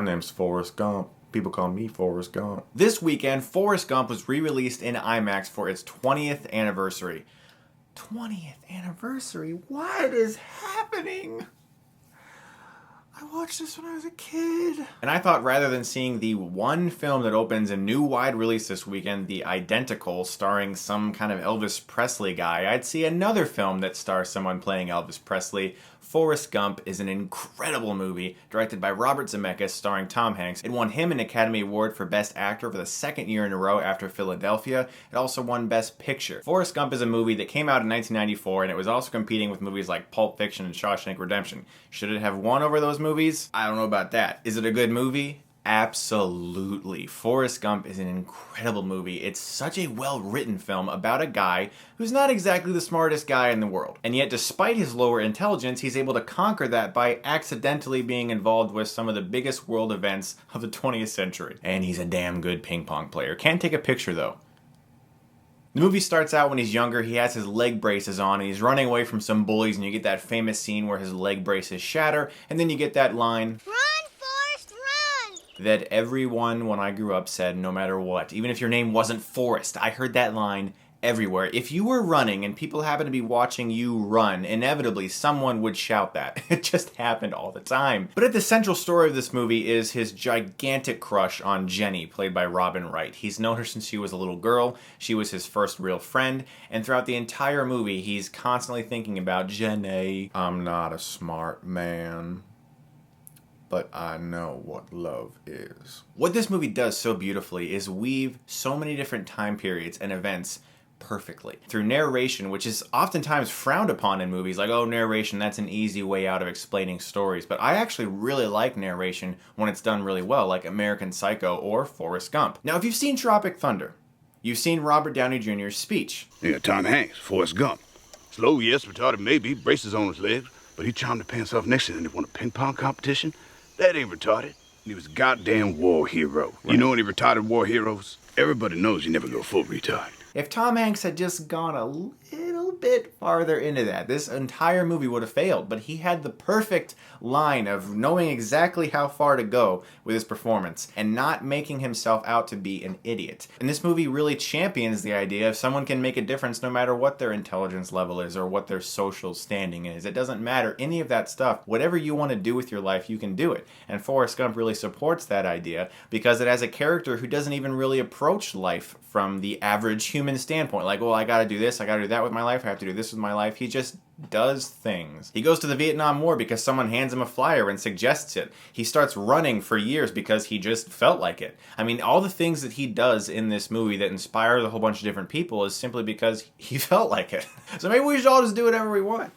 name's Forrest Gump. People call me Forrest Gump. This weekend, Forrest Gump was re-released in IMAX for its 20th anniversary. 20th anniversary? What is happening? I watched this when I was a kid. And I thought rather than seeing the one film that opens a new wide release this weekend, The Identical, starring some kind of Elvis Presley guy, I'd see another film that stars someone playing Elvis Presley. Forrest Gump is an incredible movie, directed by Robert Zemeckis, starring Tom Hanks. It won him an Academy Award for Best Actor for the second year in a row after Philadelphia. It also won Best Picture. Forrest Gump is a movie that came out in 1994, and it was also competing with movies like Pulp Fiction and Shawshank Redemption. Should it have won over those movies? I don't know about that. Is it a good movie? Absolutely. Forrest Gump is an incredible movie. It's such a well-written film about a guy who's not exactly the smartest guy in the world. And yet, despite his lower intelligence, he's able to conquer that by accidentally being involved with some of the biggest world events of the 20th century. And he's a damn good ping pong player. Can't take a picture, though. The movie starts out when he's younger, he has his leg braces on, and he's running away from some bullies, and you get that famous scene where his leg braces shatter, and then you get that line, that everyone when I grew up said no matter what. Even if your name wasn't Forrest, I heard that line everywhere. If you were running and people happened to be watching you run, inevitably someone would shout that. It just happened all the time. But at the central story of this movie is his gigantic crush on Jenny, played by Robin Wright. He's known her since she was a little girl. She was his first real friend. And throughout the entire movie, he's constantly thinking about Jenny. I'm not a smart man, but I know what love is. What this movie does so beautifully is weave so many different time periods and events perfectly. Through narration, which is oftentimes frowned upon in movies, like, oh, narration, that's an easy way out of explaining stories. But I actually really like narration when it's done really well, like American Psycho or Forrest Gump. Now, if you've seen Tropic Thunder, you've seen Robert Downey Jr.'s speech. Yeah, Tom Hanks, Forrest Gump. Slow, yes, retarded, maybe, braces on his legs, but he charmed the pants off next to him and he won a ping pong competition. That ain't retarded. He was a goddamn war hero. Right. You know any retarded war heroes? Everybody knows you never go full retard. If Tom Hanks had just gone a little bit farther into that, this entire movie would have failed. But he had the perfect line of knowing exactly how far to go with his performance and not making himself out to be an idiot. And this movie really champions the idea of someone can make a difference no matter what their intelligence level is or what their social standing is. It doesn't matter any of that stuff. Whatever you want to do with your life, you can do it. And Forrest Gump really supports that idea because it has a character who doesn't even really approach life from the average human standpoint. Like, well, I gotta do this, I gotta do that with my life, I have to do this with my life. He just does things. He goes to the Vietnam War because someone hands him a flyer and suggests it. He starts running for years because he just felt like it. I mean, all the things that he does in this movie that inspires a whole bunch of different people is simply because he felt like it. So maybe we should all just do whatever we want.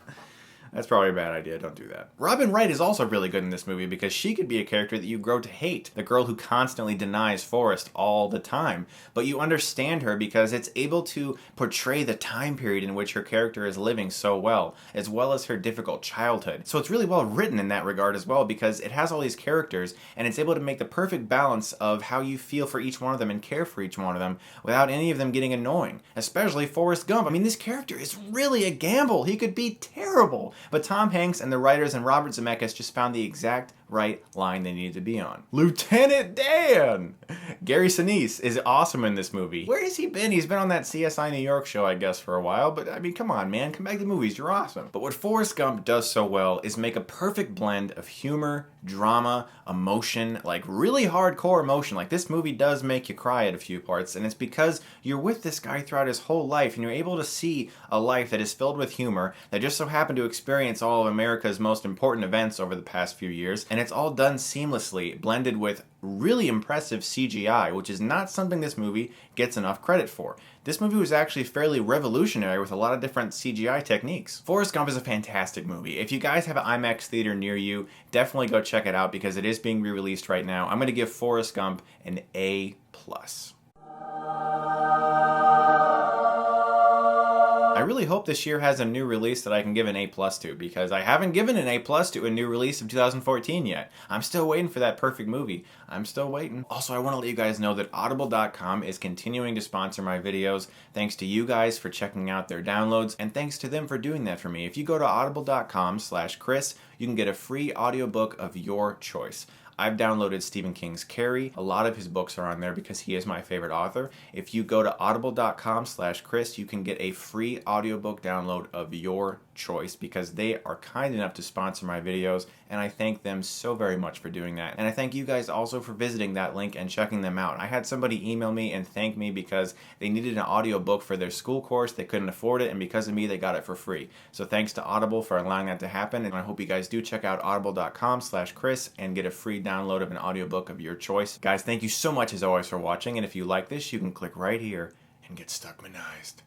That's probably a bad idea. Don't do that. Robin Wright is also really good in this movie because she could be a character that you grow to hate. The girl who constantly denies Forrest all the time. But you understand her because it's able to portray the time period in which her character is living so well as her difficult childhood. So it's really well written in that regard as well because it has all these characters and it's able to make the perfect balance of how you feel for each one of them and care for each one of them without any of them getting annoying. Especially Forrest Gump. I mean, this character is really a gamble. He could be terrible. But Tom Hanks and the writers and Robert Zemeckis just found the exact right line they needed to be on. Lieutenant Dan! Gary Sinise is awesome in this movie. Where has he been? He's been on that CSI New York show, I guess, for a while, but I mean, come on, man. Come back to the movies. You're awesome. But what Forrest Gump does so well is make a perfect blend of humor, drama, emotion, like really hardcore emotion. Like, this movie does make you cry at a few parts, and it's because you're with this guy throughout his whole life, and you're able to see a life that is filled with humor, that just so happened to experience all of America's most important events over the past few years, and it's all done seamlessly, blended with really impressive CGI, which is not something this movie gets enough credit for. This movie was actually fairly revolutionary with a lot of different CGI techniques. Forrest Gump is a fantastic movie. If you guys have an IMAX theater near you, definitely go check it out because it is being re-released right now. I'm going to give Forrest Gump an A+. I really hope this year has a new release that I can give an A+ to, because I haven't given an A+ to a new release of 2014 yet. I'm still waiting for that perfect movie. I'm still waiting. Also, I want to let you guys know that Audible.com is continuing to sponsor my videos. Thanks to you guys for checking out their downloads, and thanks to them for doing that for me. If you go to audible.com/Chris, you can get a free audiobook of your choice. I've downloaded Stephen King's Carrie. A lot of his books are on there because he is my favorite author. If you go to audible.com/Chris, you can get a free audiobook download of your choice because they are kind enough to sponsor my videos, and I thank them so very much for doing that. And I thank you guys also for visiting that link and checking them out. I had somebody email me and thank me because they needed an audiobook for their school course, they couldn't afford it, and because of me they got it for free. So thanks to Audible for allowing that to happen, and I hope you guys do check out audible.com/Chris and get a free download of an audiobook of your choice. Guys, thank you so much as always for watching, and if you like this, you can click right here and get Stuckmanized.